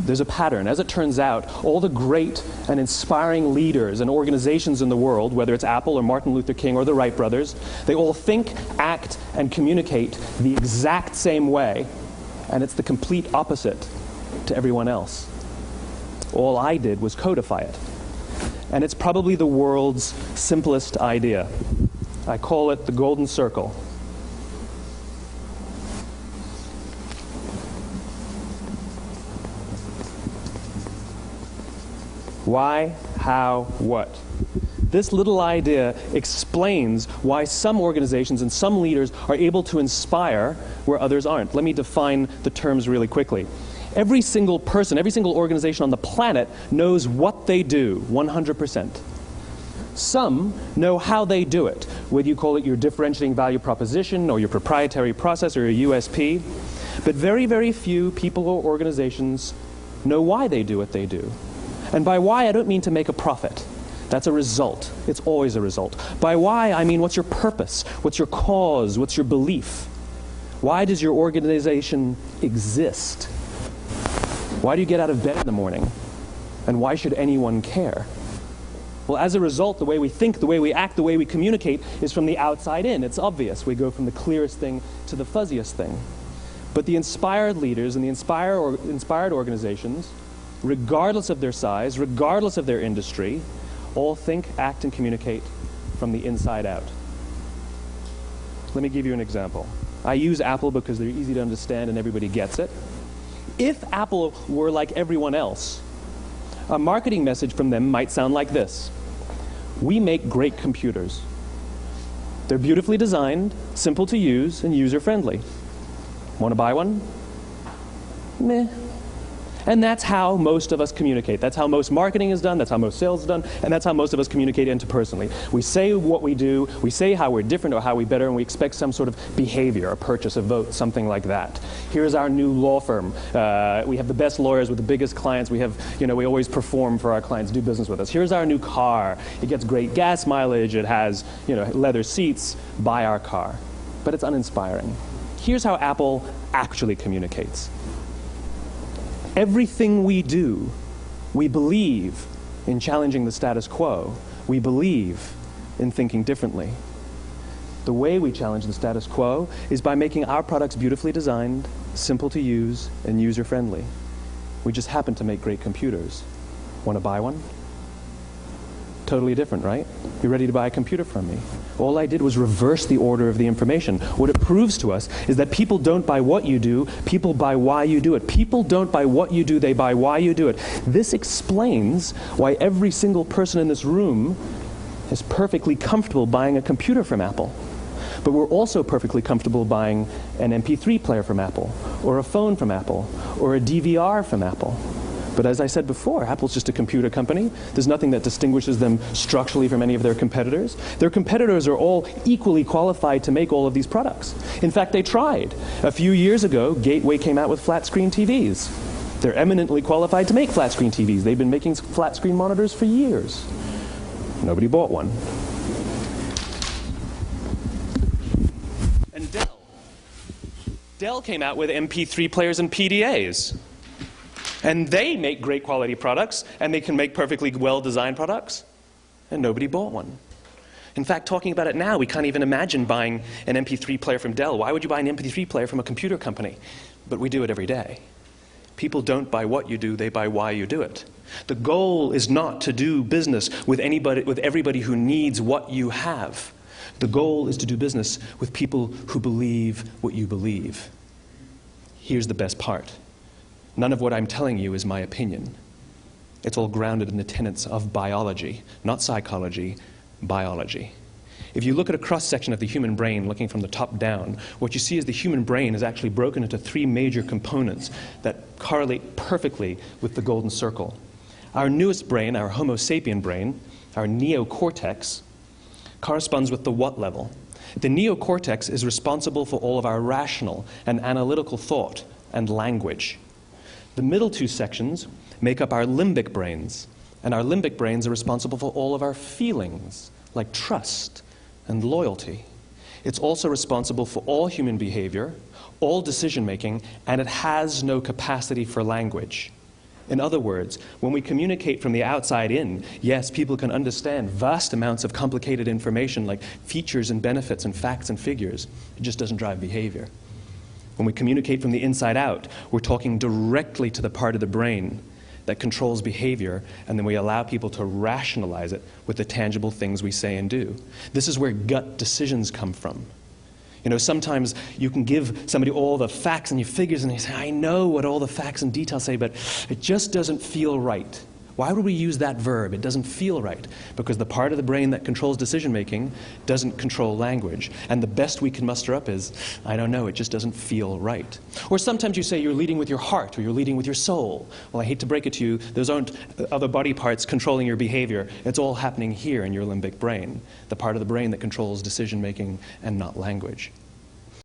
There's a pattern. As it turns out, all the great and inspiring leaders and organizations in the world, whether it's Apple or Martin Luther King or the Wright brothers, they all think, act, and communicate the exact same way, and it's the complete opposite to everyone else. All I did was codify it. And it's probably the world's simplest idea. I call it the golden circle. Why, how, what? This little idea explains why some organizations and some leaders are able to inspire where others aren't. Let me define the terms really quickly. Every single person, every single organization on the planet knows what they do, 100%. Some know how they do it, whether you call it your differentiating value proposition or your proprietary process or your USP. But very, very few people or organizations know why they do what they do. And by why, I don't mean to make a profit. That's a result. It's always a result. By why, I mean what's your purpose? What's your cause? What's your belief? Why does your organization exist? Why do you get out of bed in the morning? And why should anyone care? Well, as a result, the way we think, the way we act, the way we communicate is from the outside in. It's obvious. We go from the clearest thing to the fuzziest thing. But the inspired leaders and the inspired organizations, regardless of their size, regardless of their industry, all think, act, and communicate from the inside out. Let me give you an example. I use Apple because they're easy to understand and everybody gets it. If Apple were like everyone else, a marketing message from them might sound like this. We make great computers. They're beautifully designed, simple to use, and user-friendly. Want to buy one? Meh. And that's how most of us communicate. That's how most marketing is done, that's how most sales is done, and that's how most of us communicate interpersonally. We say what we do, we say how we're different or how we're better, and we expect some sort of behavior, a purchase, a vote, something like that. Here's our new law firm. We have the best lawyers with the biggest clients. We have, we always perform for our clients, do business with us. Here's our new car. It gets great gas mileage. It has, leather seats. Buy our car. But it's uninspiring. Here's how Apple actually communicates. Everything we do, we believe in challenging the status quo. We believe in thinking differently. The way we challenge the status quo is by making our products beautifully designed, simple to use, and user-friendly. We just happen to make great computers. Want to buy one? Totally different, right? You ready to buy a computer from me? All I did was reverse the order of the information. What it proves to us is that people don't buy what you do, people buy why you do it. People don't buy what you do, they buy why you do it. This explains why every single person in this room is perfectly comfortable buying a computer from Apple. But we're also perfectly comfortable buying an MP3 player from Apple, or a phone from Apple, or a DVR from Apple. But as I said before, Apple's just a computer company. There's nothing that distinguishes them structurally from any of their competitors. Their competitors are all equally qualified to make all of these products. In fact, they tried. A few years ago, Gateway came out with flat-screen TVs. They're eminently qualified to make flat-screen TVs. They've been making flat-screen monitors for years. Nobody bought one. And Dell came out with MP3 players and PDAs. And they make great quality products, and they can make perfectly well-designed products, and nobody bought one. In fact, talking about it now, we can't even imagine buying an MP3 player from Dell. Why would you buy an MP3 player from a computer company? But we do it every day. People don't buy what you do, they buy why you do it. The goal is not to do business with everybody who needs what you have. The goal is to do business with people who believe what you believe. Here's the best part. None of what I'm telling you is my opinion. It's all grounded in the tenets of biology, not psychology, biology. If you look at a cross-section of the human brain, looking from the top down, what you see is the human brain is actually broken into three major components that correlate perfectly with the golden circle. Our newest brain, our Homo sapien brain, our neocortex, corresponds with the what level. The neocortex is responsible for all of our rational and analytical thought and language. The middle two sections make up our limbic brains, and our limbic brains are responsible for all of our feelings, like trust and loyalty. It's also responsible for all human behavior, all decision-making, and it has no capacity for language. In other words, when we communicate from the outside in, yes, people can understand vast amounts of complicated information like features and benefits and facts and figures. It just doesn't drive behavior. When we communicate from the inside out, we're talking directly to the part of the brain that controls behavior, and then we allow people to rationalize it with the tangible things we say and do. This is where gut decisions come from. You know, sometimes you can give somebody all the facts and your figures and they say, I know what all the facts and details say, but it just doesn't feel right. Why would we use that verb? It doesn't feel right. Because the part of the brain that controls decision-making doesn't control language. And the best we can muster up is, I don't know, it just doesn't feel right. Or sometimes you say you're leading with your heart or you're leading with your soul. Well, I hate to break it to you, those aren't other body parts controlling your behavior. It's all happening here in your limbic brain, the part of the brain that controls decision-making and not language.